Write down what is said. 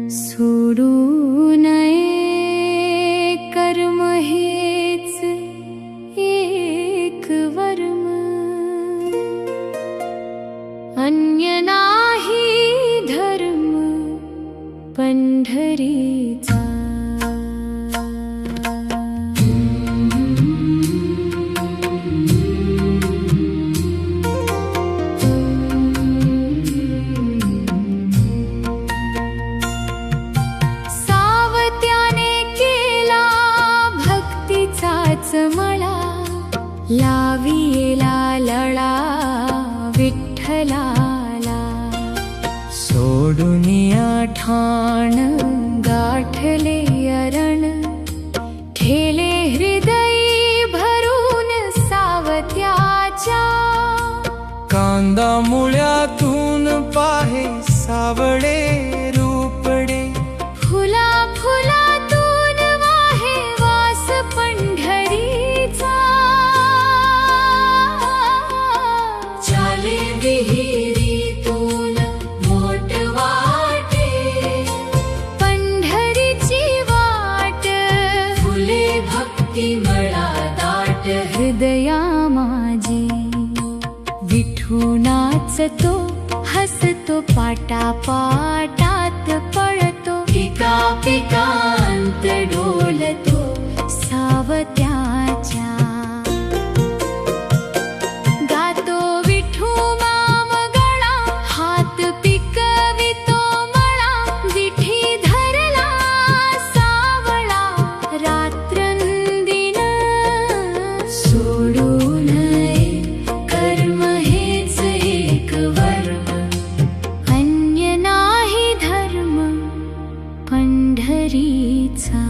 सोडू नये कर्म हेच एक वर्म, अन्य नाही धर्म पंढरीचा। मला लाविला लळा विठ्ठलाला, सोडूनिया ठाण गाठले अरण, ठेले हृदयी भरून सावत्याच्या। कांदा मुळ्यातून पाहे सावळे रूपडे, फुला फुलातून वाहे वास पंढरीचा। चाले विहिरीतून मोठ वाटे, पंढरीची वाट फुले भक्ती मळा दाट। हृदया माझे विठू नाचतो, हसतो पाटा पाटात पळतो, पिका पिकांत डोलतो सावत्याच्या। गातो विठू मामगळा, हात पिकवितो मळा, विठी धरला सावळा रात्रंदिन। सोडू नये कर्म हेच एक वर्म, अन्य नाही धर्म पंढरीचा।